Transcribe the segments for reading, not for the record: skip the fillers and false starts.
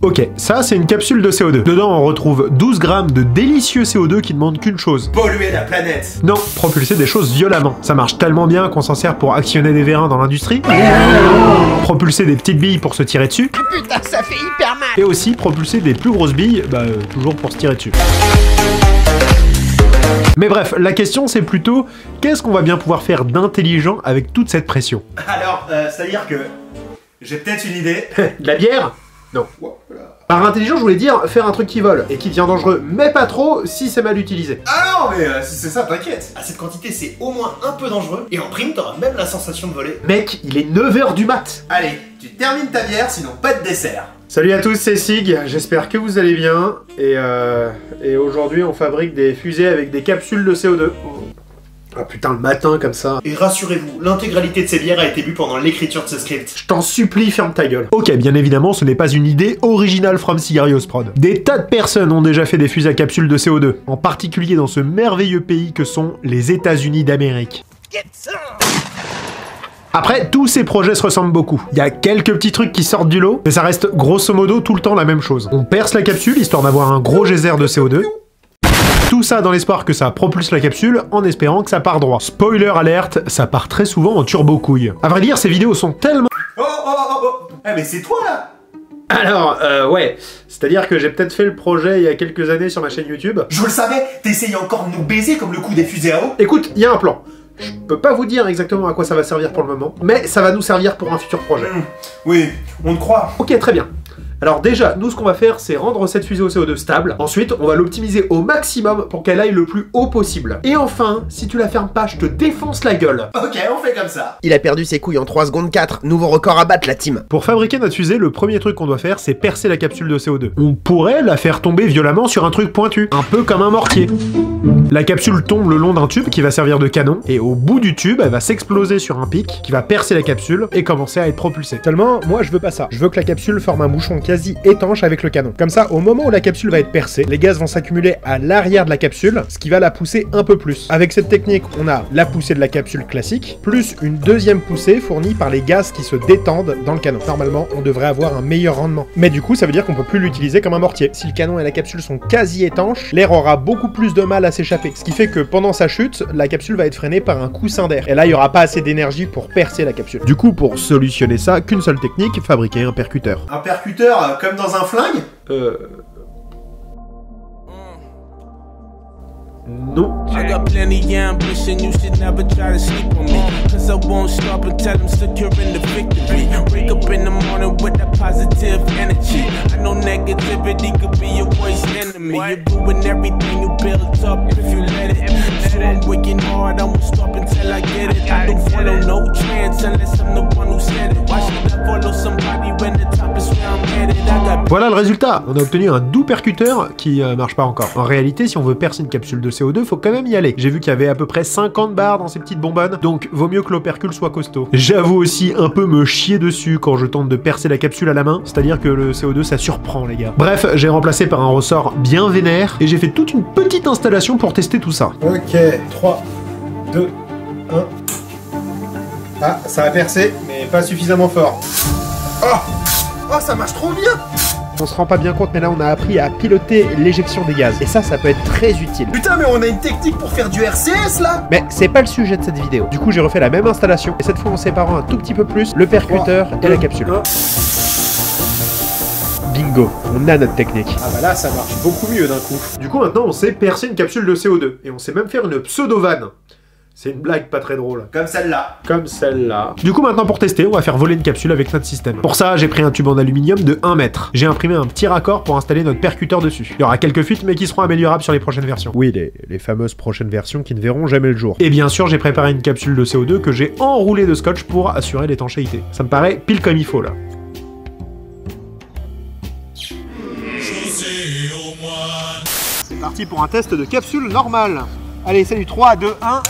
Ok, ça c'est une capsule de CO2. Dedans on retrouve 12 grammes de délicieux CO2 qui demandent qu'une chose. Polluer la planète. Non, propulser des choses violemment. Ça marche tellement bien qu'on s'en sert pour actionner des vérins dans l'industrie. Propulser des petites billes pour se tirer dessus. Putain, ça fait hyper mal. Et aussi propulser des plus grosses billes, toujours pour se tirer dessus. Mais bref, la question c'est plutôt, qu'est-ce qu'on va bien pouvoir faire d'intelligent avec toute cette pression? Alors, c'est-à-dire que j'ai peut-être une idée. De la bière? Non. Voilà. Par intelligent, je voulais dire faire un truc qui vole et qui devient dangereux, mais pas trop si c'est mal utilisé. Ah non, mais si c'est ça, t'inquiète. À cette quantité, c'est au moins un peu dangereux. Et en prime, t'auras même la sensation de voler. Mec, il est 9h du mat. Allez, tu termines ta bière, sinon pas de dessert. Salut à tous, c'est Sig, j'espère que vous allez bien. Et aujourd'hui, on fabrique des fusées avec des capsules de CO2. Ah putain, le matin comme ça. Et rassurez-vous, l'intégralité de ces bières a été bu pendant l'écriture de ce script. Je t'en supplie, ferme ta gueule. Ok, bien évidemment, ce n'est pas une idée originale from Cigarios Prod. Des tas de personnes ont déjà fait des fusées à capsules de CO2, en particulier dans ce merveilleux pays que sont les États-Unis d'Amérique. Après, tous ces projets se ressemblent beaucoup. Il y a quelques petits trucs qui sortent du lot, mais ça reste grosso modo tout le temps la même chose. On perce la capsule, histoire d'avoir un gros geyser de CO2. Tout ça dans l'espoir que ça propulse la capsule, en espérant que ça part droit. Spoiler alerte, ça part très souvent en turbo-couille. À vrai dire, ces vidéos sont tellement... Oh Eh mais c'est toi là. Alors, ouais. C'est-à-dire que j'ai peut-être fait le projet il y a quelques années sur ma chaîne YouTube. Je le savais, t'essayais encore de nous baiser comme le coup des fusées à eau. Écoute, il y a un plan. Je peux pas vous dire exactement à quoi ça va servir pour le moment, mais ça va nous servir pour un futur projet. Oui, on te croit. Ok, très bien. Alors déjà, nous ce qu'on va faire, c'est rendre cette fusée au CO2 stable. Ensuite, on va l'optimiser au maximum pour qu'elle aille le plus haut possible. Et enfin, si tu la fermes pas, je te défonce la gueule. Ok, on fait comme ça. Il a perdu ses couilles en 3 secondes 4. Nouveau record à battre, la team. Pour fabriquer notre fusée, le premier truc qu'on doit faire, c'est percer la capsule de CO2. On pourrait la faire tomber violemment sur un truc pointu, un peu comme un mortier. La capsule tombe le long d'un tube qui va servir de canon, et au bout du tube, elle va s'exploser sur un pic qui va percer la capsule et commencer à être propulsée. Seulement, moi je veux pas ça. Je veux que la capsule forme un bouchon quasi étanche avec le canon. Comme ça, au moment où la capsule va être percée, les gaz vont s'accumuler à l'arrière de la capsule, ce qui va la pousser un peu plus. Avec cette technique, on a la poussée de la capsule classique, plus une deuxième poussée fournie par les gaz qui se détendent dans le canon. Normalement, on devrait avoir un meilleur rendement. Mais du coup, ça veut dire qu'on peut plus l'utiliser comme un mortier. Si le canon et la capsule sont quasi étanches, l'air aura beaucoup plus de mal à s'échapper. Ce qui fait que pendant sa chute, la capsule va être freinée par un coussin d'air. Et là, il n'y aura pas assez d'énergie pour percer la capsule. Du coup, pour solutionner ça, qu'une seule technique, fabriquer un percuteur. Un percuteur comme dans un flingue? Non. I got plenty ambition, you should never try to sleep on me. Cause I won't stop until I'm securing the victory. Wake up in the morning with that positive energy. I know negativity could be your worst enemy. You ruin everything you built up if you let it. So I'm working hard, I won't stop until I get it. I don't follow no trends unless I'm the one who said it. Why should I follow somebody when the top is where I'm headed? I got... Voilà le résultat. On a obtenu un doux percuteur qui marche pas encore. En réalité, si on veut percer une capsule de CO2, faut quand même y aller. J'ai vu qu'il y avait à peu près 50 barres dans ces petites bonbonnes, donc vaut mieux que l'opercule soit costaud. J'avoue aussi un peu me chier dessus quand je tente de percer la capsule à la main, c'est-à-dire que le CO2 ça surprend les gars. Bref, j'ai remplacé par un ressort bien vénère, et j'ai fait toute une petite installation pour tester tout ça. Ok, 3, 2, 1... Ah, ça a percé, mais pas suffisamment fort. Oh, ça marche trop bien. On se rend pas bien compte, mais là on a appris à piloter l'éjection des gaz. Et ça peut être très utile. Putain, mais on a une technique pour faire du RCS là. Mais c'est pas le sujet de cette vidéo. Du coup, j'ai refait la même installation, et cette fois en séparant un tout petit peu plus le percuteur et la capsule. Bingo, on a notre technique. Ah bah là, ça marche beaucoup mieux d'un coup. Du coup, maintenant, on sait percer une capsule de CO2. Et on sait même faire une pseudo-vanne. C'est une blague pas très drôle. Comme celle-là. Comme celle-là. Du coup, maintenant, pour tester, on va faire voler une capsule avec notre système. Pour ça, j'ai pris un tube en aluminium de 1 mètre. J'ai imprimé un petit raccord pour installer notre percuteur dessus. Il y aura quelques fuites, mais qui seront améliorables sur les prochaines versions. Oui, les fameuses prochaines versions qui ne verront jamais le jour. Et bien sûr, j'ai préparé une capsule de CO2 que j'ai enroulée de scotch pour assurer l'étanchéité. Ça me paraît pile comme il faut, là. C'est parti pour un test de capsule normale. Allez, salut, 3, 2, 1...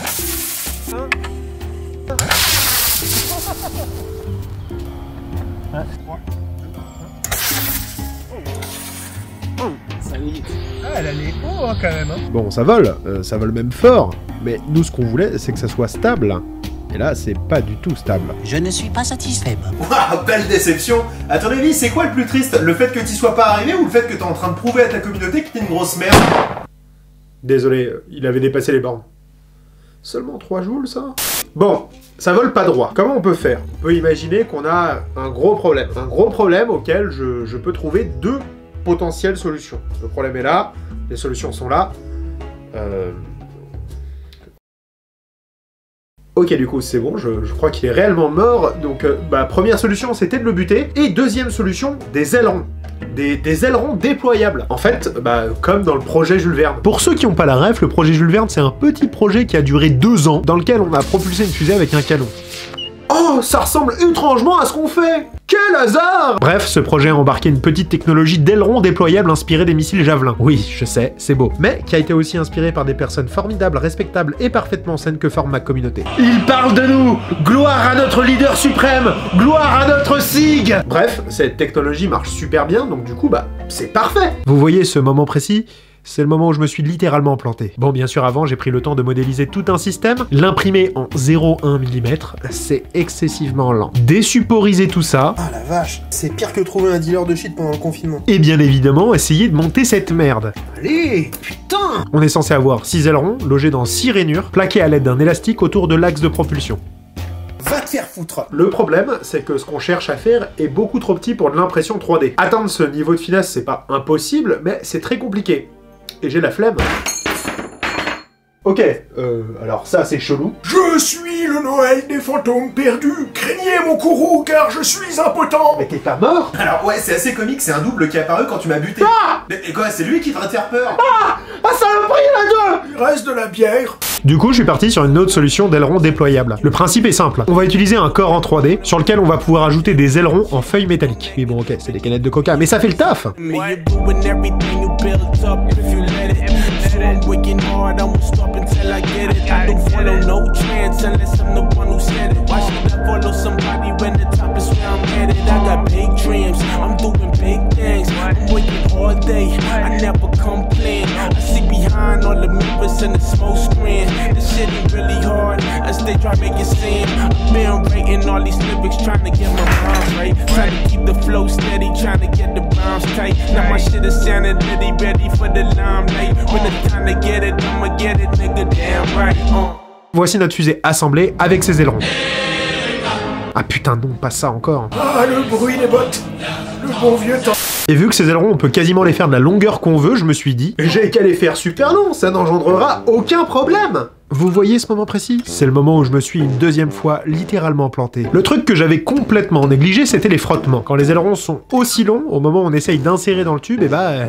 Ça limite. Ah, elle allait haut hein, quand même. Hein. Bon, ça vole même fort, mais nous ce qu'on voulait, c'est que ça soit stable Et là, c'est pas du tout stable. Je ne suis pas satisfait, Bob. Waouh, belle déception. À ton avis, c'est quoi le plus triste? Le fait que t'y sois pas arrivé ou le fait que t'es en train de prouver à ta communauté que t'es une grosse merde? Désolé, il avait dépassé les bornes. Seulement 3 joules, ça? Bon, ça vole pas droit. Comment on peut faire? On peut imaginer qu'on a un gros problème. Un gros problème auquel je peux trouver 2 potentielles solutions. Le problème est là, les solutions sont là. Ok, du coup, c'est bon, je crois qu'il est réellement mort. Donc, première solution, c'était de le buter. Et deuxième solution, des ailerons. Des ailerons déployables. En fait, comme dans le projet Jules Verne. Pour ceux qui n'ont pas la ref, le projet Jules Verne, c'est un petit projet qui a duré 2 ans, dans lequel on a propulsé une fusée avec un canon. Oh, ça ressemble étrangement à ce qu'on fait! Quel hasard! Bref, ce projet a embarqué une petite technologie d'aileron déployable inspirée des missiles Javelin. Oui, je sais, c'est beau. Mais qui a été aussi inspiré par des personnes formidables, respectables et parfaitement saines que forme ma communauté. Il parle de nous! Gloire à notre leader suprême! Gloire à notre SIG! Bref, cette technologie marche super bien, donc du coup, c'est parfait! Vous voyez ce moment précis? C'est le moment où je me suis littéralement planté. Bon, bien sûr, avant, j'ai pris le temps de modéliser tout un système, l'imprimer en 0,1 mm, c'est excessivement lent. Désuporiser tout ça. Ah la vache, c'est pire que trouver un dealer de shit pendant le confinement. Et bien évidemment, essayer de monter cette merde. Allez, putain! On est censé avoir 6 ailerons, logés dans 6 rainures, plaqués à l'aide d'un élastique autour de l'axe de propulsion. Va te faire foutre! Le problème, c'est que ce qu'on cherche à faire est beaucoup trop petit pour de l'impression 3D. Atteindre ce niveau de finesse, c'est pas impossible, mais c'est très compliqué. Et j'ai la flemme. Ok, alors ça c'est chelou. Je suis le Noël des fantômes perdus. Craignez mon courroux car je suis impotent. Mais t'es pas mort? Alors ouais, c'est assez comique, c'est un double qui est apparu quand tu m'as buté. Ah! Mais quoi, c'est lui qui devrait te faire peur? Ah, saloperie là-dedans! Il reste de la bière. Du coup, je suis parti sur une autre solution d'aileron déployable. Le principe est simple. On va utiliser un corps en 3D sur lequel on va pouvoir ajouter des ailerons en feuilles métalliques. Oui bon ok, c'est des canettes de coca, mais ça fait le taf! I don't follow no trends unless I'm the one who said it. Why should I follow somebody when the top is where I'm headed? I got big dreams, I'm doing big things. I'm working all day, I never complain. I see behind all the mirrors and the smoke screen. This shit ain't really hard as they try to make it seem. I've been writing all these lyrics trying to get my rhymes right. Trying to keep the flow steady, trying to get the rhymes tight. Now my shit is sounding ready for the limelight. When it's time to get it, I'ma get it, nigga, damn right. Voici notre fusée assemblée avec ses ailerons. Ah putain non, pas ça encore. Ah, le bruit des bottes. Le bon vieux temps. Et vu que ces ailerons, on peut quasiment les faire de la longueur qu'on veut, je me suis dit, j'ai qu'à les faire super longs, ça n'engendrera aucun problème. Vous voyez ce moment précis? C'est le moment où je me suis une deuxième fois littéralement planté. Le truc que j'avais complètement négligé, c'était les frottements. Quand les ailerons sont aussi longs, au moment où on essaye d'insérer dans le tube,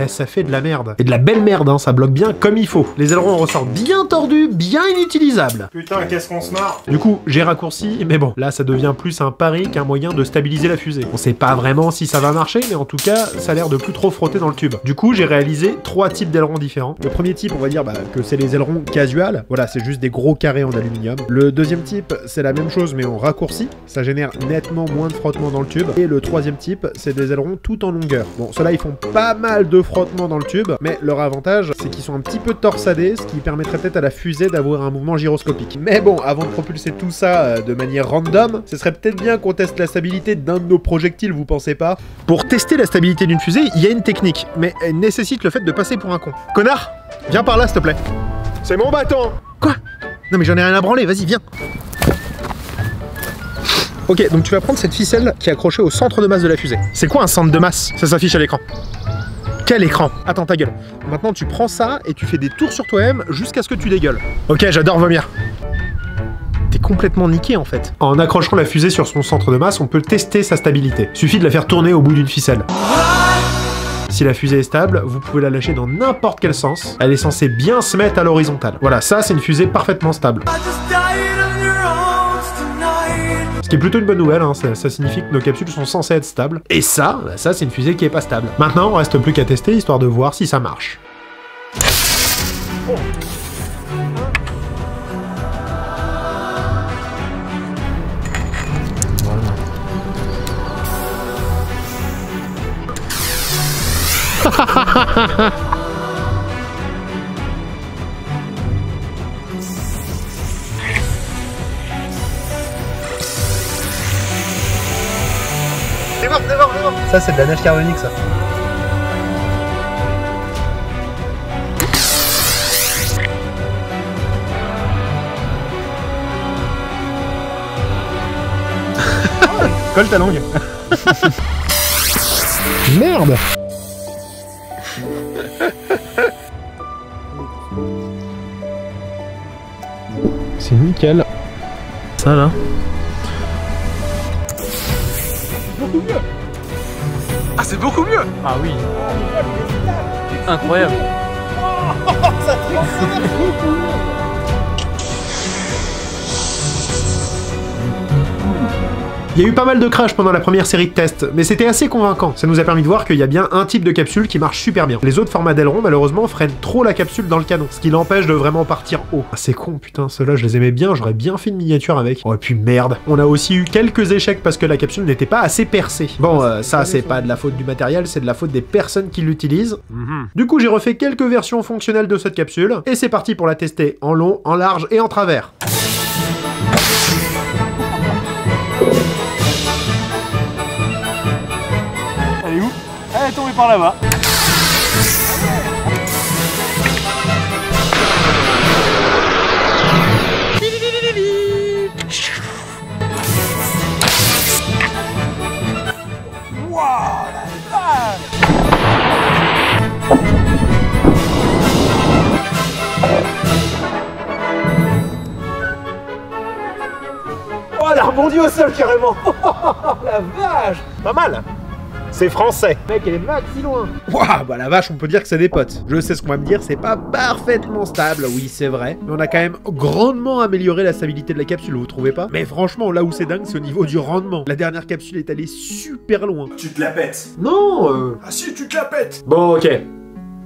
ça fait de la merde. Et de la belle merde, hein, ça bloque bien comme il faut. Les ailerons ressortent bien tordus, bien inutilisables. Putain, qu'est-ce qu'on se marre! Du coup, j'ai raccourci, mais bon, là ça devient plus un pari qu'un moyen de stabiliser la fusée. On sait pas vraiment si ça va marcher, mais en tout cas, ça a l'air de plus trop frotter dans le tube. Du coup, j'ai réalisé 3 types d'ailerons différents. Le premier type, on va dire que c'est les ailerons casual. Voilà, c'est juste des gros carrés en aluminium. Le deuxième type, c'est la même chose mais en raccourci. Ça génère nettement moins de frottement dans le tube. Et le troisième type, c'est des ailerons tout en longueur. Bon, ceux-là, ils font pas mal de frottement dans le tube, mais leur avantage, c'est qu'ils sont un petit peu torsadés, ce qui permettrait peut-être à la fusée d'avoir un mouvement gyroscopique. Mais bon, avant de propulser tout ça de manière random, ce serait peut-être bien qu'on teste la stabilité d'un de nos projectiles, vous pensez pas? Pour tester la stabilité d'une fusée, il y a une technique, mais elle nécessite le fait de passer pour un con. Connard, viens par là, s'il te plaît. C'est mon bâton. Quoi? Non mais j'en ai rien à branler, vas-y, viens. Ok, donc tu vas prendre cette ficelle qui est accrochée au centre de masse de la fusée. C'est quoi un centre de masse? Ça s'affiche à l'écran. Quel écran? Attends, ta gueule. Maintenant tu prends ça et tu fais des tours sur toi-même jusqu'à ce que tu dégueules. Ok, j'adore vomir. T'es complètement niqué en fait. En accrochant la fusée sur son centre de masse, on peut tester sa stabilité. Suffit de la faire tourner au bout d'une ficelle. Si la fusée est stable, vous pouvez la lâcher dans n'importe quel sens. Elle est censée bien se mettre à l'horizontale. Voilà, ça c'est une fusée parfaitement stable. Ce qui est plutôt une bonne nouvelle, hein. Ça signifie que nos capsules sont censées être stables. Et ça c'est une fusée qui est pas stable. Maintenant, on reste plus qu'à tester histoire de voir si ça marche. Ça, c'est de la neige carbonique, ça. Colle ta langue. Merde. C'est nickel. Ça là. Beaucoup mieux. Ah, c'est beaucoup mieux. Ah oui. Incroyable. Ça triche beaucoup mieux. Il y a eu pas mal de crash pendant la première série de tests, mais c'était assez convaincant. Ça nous a permis de voir qu'il y a bien un type de capsule qui marche super bien. Les autres formats d'aileron, malheureusement, freinent trop la capsule dans le canon, ce qui l'empêche de vraiment partir haut. Ah, c'est con, putain, ceux-là, je les aimais bien, j'aurais bien fait une miniature avec. Oh, et puis merde. On a aussi eu quelques échecs parce que la capsule n'était pas assez percée. Bon, ça, c'est pas de la faute du matériel, c'est de la faute des personnes qui l'utilisent. Du coup, j'ai refait quelques versions fonctionnelles de cette capsule, et c'est parti pour la tester en long, en large et en travers. Elle est où? Elle est tombée par là-bas. Oh, elle a rebondi au sol carrément. La vache. Pas mal. C'est français. Mec, elle est maxi loin. Waouh, bah la vache, on peut dire que c'est des potes. Je sais ce qu'on va me dire, c'est pas parfaitement stable, oui c'est vrai. Mais on a quand même grandement amélioré la stabilité de la capsule, vous trouvez pas? Mais franchement, là où c'est dingue, c'est au niveau du rendement. La dernière capsule est allée super loin. Tu te la pètes. Non, Ah si, tu te la pètes. Bon, ok.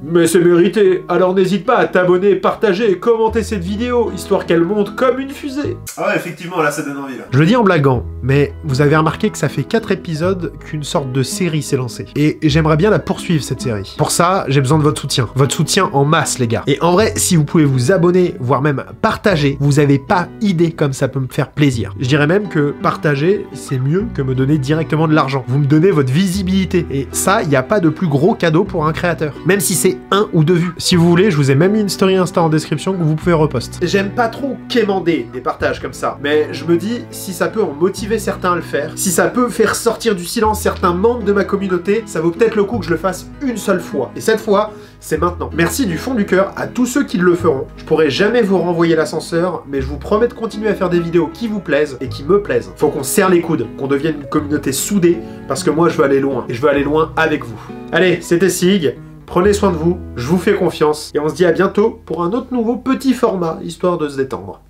Mais c'est mérité, alors n'hésite pas à t'abonner, partager et commenter cette vidéo, histoire qu'elle monte comme une fusée. Ah ouais, effectivement, là, ça donne envie, là. Je le dis en blaguant, mais vous avez remarqué que ça fait 4 épisodes qu'une sorte de série s'est lancée. Et j'aimerais bien la poursuivre, cette série. Pour ça, j'ai besoin de votre soutien. Votre soutien en masse, les gars. Et en vrai, si vous pouvez vous abonner, voire même partager, vous avez pas idée comme ça peut me faire plaisir. Je dirais même que partager, c'est mieux que me donner directement de l'argent. Vous me donnez votre visibilité. Et ça, il n'y a pas de plus gros cadeau pour un créateur. Même si c'est 1 ou 2 vues. Si vous voulez, je vous ai même mis une story Insta en description que vous pouvez repost. J'aime pas trop quémander des partages comme ça, mais je me dis, si ça peut en motiver certains à le faire, si ça peut faire sortir du silence certains membres de ma communauté, ça vaut peut-être le coup que je le fasse une seule fois. Et cette fois, c'est maintenant. Merci du fond du cœur à tous ceux qui le feront. Je pourrai jamais vous renvoyer l'ascenseur, mais je vous promets de continuer à faire des vidéos qui vous plaisent et qui me plaisent. Faut qu'on serre les coudes, qu'on devienne une communauté soudée, parce que moi je veux aller loin, et je veux aller loin avec vous. Allez, c'était Sig. Prenez soin de vous, je vous fais confiance, et on se dit à bientôt pour un autre nouveau petit format, histoire de se détendre.